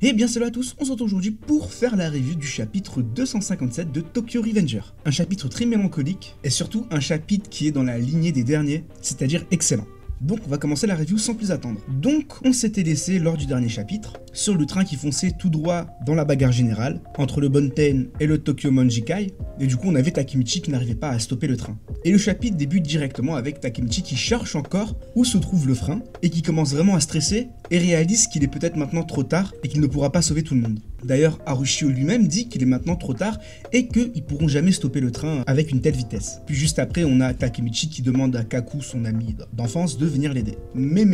Et bien salut à tous, on se retrouve aujourd'hui pour faire la review du chapitre 257 de Tokyo Revenger. Un chapitre très mélancolique et surtout un chapitre qui est dans la lignée des derniers, c'est-à-dire excellent. Donc on va commencer la review sans plus attendre. Donc on s'était laissé lors du dernier chapitre sur le train qui fonçait tout droit dans la bagarre générale entre le Bonten et le Tokyo Monjikai, et du coup on avait Takemichi qui n'arrivait pas à stopper le train. Et le chapitre débute directement avec Takemichi qui cherche encore où se trouve le frein et qui commence vraiment à stresser et réalise qu'il est peut-être maintenant trop tard et qu'il ne pourra pas sauver tout le monde. D'ailleurs, Harushio lui-même dit qu'il est maintenant trop tard et qu'ils pourront jamais stopper le train avec une telle vitesse. Puis juste après, on a Takemichi qui demande à Kaku, son ami d'enfance, de venir l'aider. Mais,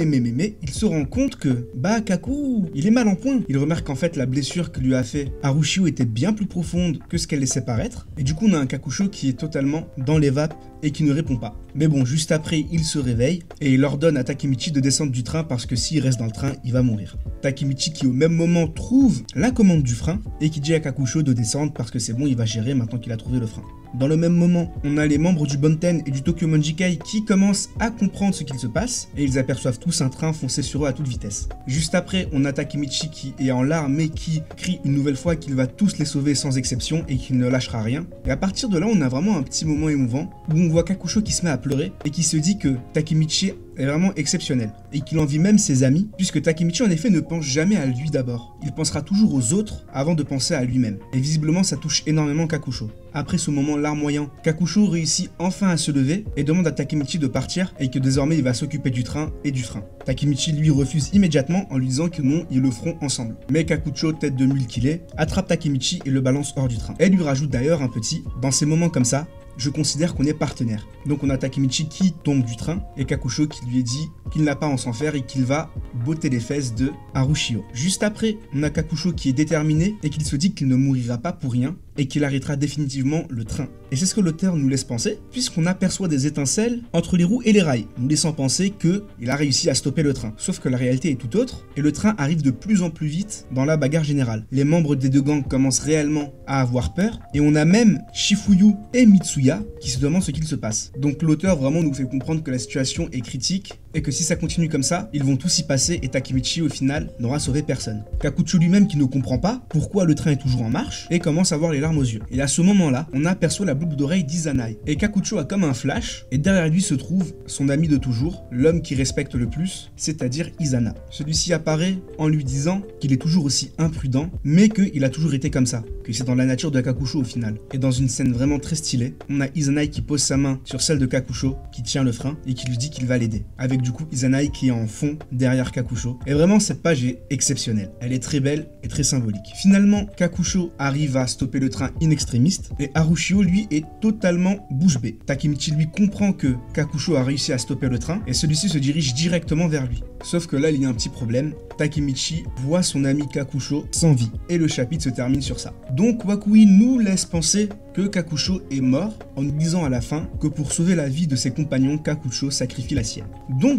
il se rend compte que, Kaku, il est mal en point. Il remarque qu'en fait, la blessure que lui a fait Harushio était bien plus profonde que ce qu'elle laissait paraître. Et du coup, on a un Kakusho qui est totalement dans les vapes et qui ne répond pas. Mais bon, juste après, il se réveille et il ordonne à Takemichi de descendre du train parce que s'il reste dans le train, il va mourir. Takemichi qui au même moment trouve la commande du frein et qui dit à Kakusho de descendre parce que c'est bon, il va gérer maintenant qu'il a trouvé le frein. Dans le même moment, on a les membres du Bonten et du Tokyo Monjikai qui commencent à comprendre ce qu'il se passe et ils aperçoivent tous un train foncer sur eux à toute vitesse. Juste après, on a Takemichi qui est en larmes et qui crie une nouvelle fois qu'il va tous les sauver sans exception et qu'il ne lâchera rien. Et à partir de là, on a vraiment un petit moment émouvant où on voit Kakusho qui se met à pleurer et qui se dit que Takemichi est vraiment exceptionnel et qu'il envie même ses amis puisque Takemichi en effet ne pense jamais à lui d'abord. Il pensera toujours aux autres avant de penser à lui-même. Et visiblement ça touche énormément Kakusho. Après ce moment larmoyant, Kakusho réussit enfin à se lever et demande à Takemichi de partir et que désormais il va s'occuper du train et du frein. Takemichi lui refuse immédiatement en lui disant que non, ils le feront ensemble. Mais Kakusho, tête de mule qu'il est, attrape Takemichi et le balance hors du train. Elle lui rajoute d'ailleurs un petit « dans ces moments comme ça, je considère qu'on est partenaires ». Donc on a Takemichi qui tombe du train et Kakusho qui lui dit qu'il n'a pas à en s'en faire et qu'il va botter les fesses de Harushio. Juste après, on a Kakusho qui est déterminé et qu'il se dit qu'il ne mourira pas pour rien et qu'il arrêtera définitivement le train. Et c'est ce que l'auteur nous laisse penser, puisqu'on aperçoit des étincelles entre les roues et les rails, nous laissant penser qu'il a réussi à stopper le train. Sauf que la réalité est tout autre, et le train arrive de plus en plus vite dans la bagarre générale. Les membres des deux gangs commencent réellement à avoir peur, et on a même Shifuyu et Mitsuya qui se demandent ce qu'il se passe. Donc l'auteur vraiment nous fait comprendre que la situation est critique, et que si ça continue comme ça, ils vont tous y passer et Takemichi au final n'aura sauvé personne. Kakucho lui-même qui ne comprend pas pourquoi le train est toujours en marche et commence à avoir les larmes aux yeux. Et à ce moment-là, on aperçoit la boucle d'oreille d'Izanai. Et Kakucho a comme un flash et derrière lui se trouve son ami de toujours, l'homme qu'il respecte le plus, c'est-à-dire Izana. Celui-ci apparaît en lui disant qu'il est toujours aussi imprudent, mais qu'il a toujours été comme ça, que c'est dans la nature de Kakusho au final. Et dans une scène vraiment très stylée, on a Izanai qui pose sa main sur celle de Kakusho, qui tient le frein et qui lui dit qu'il va l'aider. Avec du coup Izanai qui est en fond derrière Kakusho. Et vraiment cette page est exceptionnelle. Elle est très belle et très symbolique. Finalement, Kakusho arrive à stopper le train in extremis et Harushio lui est totalement bouche bée. Takemichi lui comprend que Kakusho a réussi à stopper le train et celui-ci se dirige directement vers lui. Sauf que là il y a un petit problème. Takemichi voit son ami Kakusho sans vie. Et le chapitre se termine sur ça. Donc Wakui nous laisse penser que Kakusho est mort en nous disant à la fin que pour sauver la vie de ses compagnons, Kakusho sacrifie la sienne. Donc,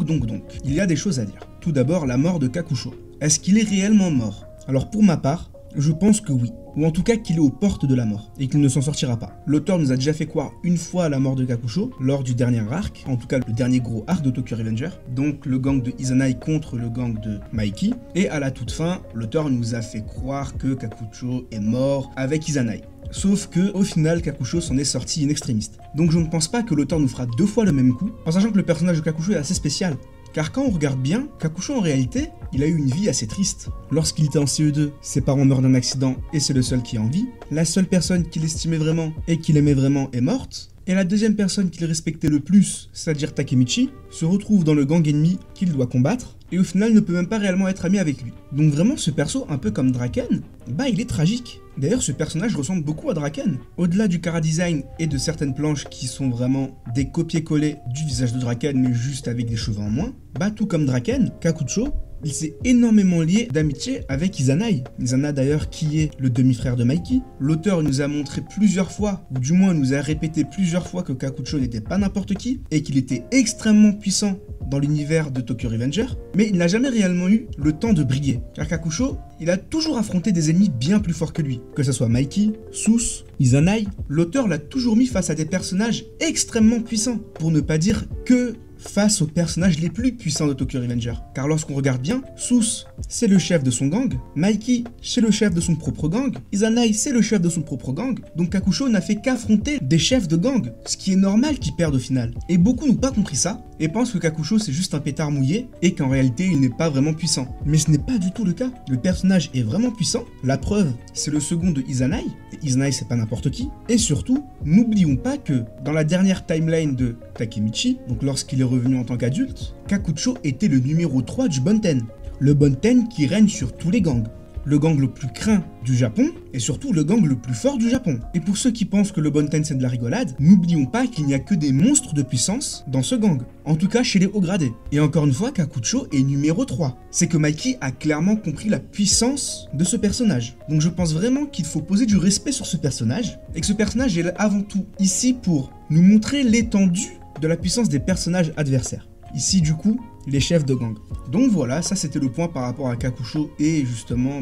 il y a des choses à dire. Tout d'abord, la mort de Kakusho. Est-ce qu'il est réellement mort? Alors pour ma part, je pense que oui. Ou en tout cas qu'il est aux portes de la mort et qu'il ne s'en sortira pas. L'auteur nous a déjà fait croire une fois à la mort de Kakusho lors du dernier arc, en tout cas le dernier gros arc de Tokyo Revenger, donc le gang de Izanai contre le gang de Maiki, et à la toute fin, l'auteur nous a fait croire que Kakusho est mort avec Izanai. Sauf que, au final, Kakusho s'en est sorti in extremis. Donc je ne pense pas que l'auteur nous fera deux fois le même coup, en sachant que le personnage de Kakusho est assez spécial. Car quand on regarde bien, Kakusho en réalité, il a eu une vie assez triste. Lorsqu'il était en CE2, ses parents meurent d'un accident et c'est le seul qui est en vie. La seule personne qu'il estimait vraiment et qu'il aimait vraiment est morte. Et la deuxième personne qu'il respectait le plus, c'est-à-dire Takemichi, se retrouve dans le gang ennemi qu'il doit combattre, et au final ne peut même pas réellement être ami avec lui. Donc vraiment ce perso, un peu comme Draken, il est tragique. D'ailleurs ce personnage ressemble beaucoup à Draken. Au-delà du chara-design et de certaines planches qui sont vraiment des copier-coller du visage de Draken mais juste avec des cheveux en moins, tout comme Draken, Kakusho, il s'est énormément lié d'amitié avec Izanai. Izana d'ailleurs qui est le demi-frère de Maiki. L'auteur nous a montré plusieurs fois, ou du moins nous a répété plusieurs fois que Kakusho n'était pas n'importe qui, et qu'il était extrêmement puissant dans l'univers de Tokyo Revenger, mais il n'a jamais réellement eu le temps de briller. Car Kakusho, il a toujours affronté des ennemis bien plus forts que lui. Que ce soit Maiki, Sus, Izanai, l'auteur l'a toujours mis face à des personnages extrêmement puissants, pour ne pas dire que face aux personnages les plus puissants de Tokyo Revenger. Car lorsqu'on regarde bien, Sus, c'est le chef de son gang, Mikey, c'est le chef de son propre gang, Izanai, c'est le chef de son propre gang, donc Kakusho n'a fait qu'affronter des chefs de gang, ce qui est normal qu'il perde au final. Et beaucoup n'ont pas compris ça, et pensent que Kakusho c'est juste un pétard mouillé, et qu'en réalité il n'est pas vraiment puissant. Mais ce n'est pas du tout le cas, le personnage est vraiment puissant, la preuve, c'est le second de Izanai, et Izanai c'est pas n'importe qui, et surtout, n'oublions pas que dans la dernière timeline de Takemichi, donc lorsqu'il est revenu en tant qu'adulte, Kakusho était le numéro 3 du Bonten, le Bonten qui règne sur tous les gangs. Le gang le plus craint du Japon, et surtout le gang le plus fort du Japon. Et pour ceux qui pensent que le Bonten c'est de la rigolade, n'oublions pas qu'il n'y a que des monstres de puissance dans ce gang. En tout cas chez les hauts gradés. Et encore une fois, Kakusho est numéro 3. C'est que Mikey a clairement compris la puissance de ce personnage. Donc je pense vraiment qu'il faut poser du respect sur ce personnage, et que ce personnage est avant tout ici pour nous montrer l'étendue de la puissance des personnages adversaires. Ici du coup, les chefs de gang. Donc voilà, ça c'était le point par rapport à Kakusho et justement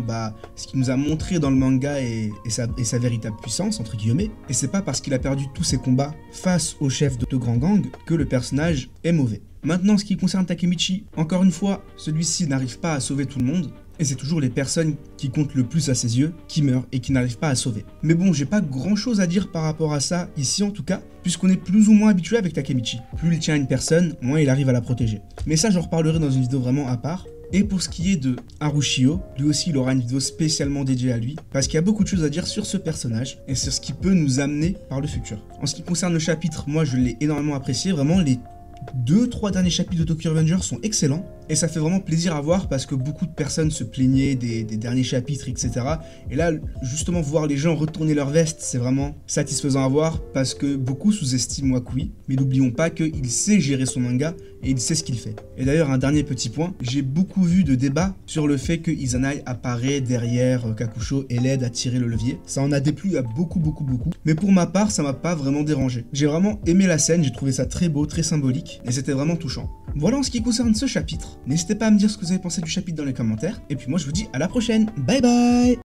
ce qu'il nous a montré dans le manga et sa véritable puissance entre guillemets. Et c'est pas parce qu'il a perdu tous ses combats face aux chefs de grands gangs que le personnage est mauvais. Maintenant, ce qui concerne Takemichi, encore une fois, celui-ci n'arrive pas à sauver tout le monde. Et c'est toujours les personnes qui comptent le plus à ses yeux qui meurent et qui n'arrivent pas à sauver. Mais bon, j'ai pas grand chose à dire par rapport à ça, ici en tout cas, puisqu'on est plus ou moins habitué avec Takemichi. Plus il tient une personne, moins il arrive à la protéger. Mais ça, j'en reparlerai dans une vidéo vraiment à part. Et pour ce qui est de Harushio, lui aussi il aura une vidéo spécialement dédiée à lui, parce qu'il y a beaucoup de choses à dire sur ce personnage, et sur ce qui peut nous amener par le futur. En ce qui concerne le chapitre, moi je l'ai énormément apprécié, vraiment les 2-3 derniers chapitres de Tokyo Revenger sont excellents et ça fait vraiment plaisir à voir parce que beaucoup de personnes se plaignaient des derniers chapitres, etc. Et là, justement, voir les gens retourner leur veste, c'est vraiment satisfaisant à voir parce que beaucoup sous-estiment Wakui, mais n'oublions pas qu'il sait gérer son manga et il sait ce qu'il fait. Et d'ailleurs, un dernier petit point, j'ai beaucoup vu de débats sur le fait que Izanai apparaît derrière Kakusho et l'aide à tirer le levier. Ça en a déplu à beaucoup, mais pour ma part, ça m'a pas vraiment dérangé. J'ai vraiment aimé la scène, j'ai trouvé ça très beau, très symbolique, et c'était vraiment touchant. Voilà en ce qui concerne ce chapitre. N'hésitez pas à me dire ce que vous avez pensé du chapitre dans les commentaires, et puis moi je vous dis à la prochaine. Bye bye!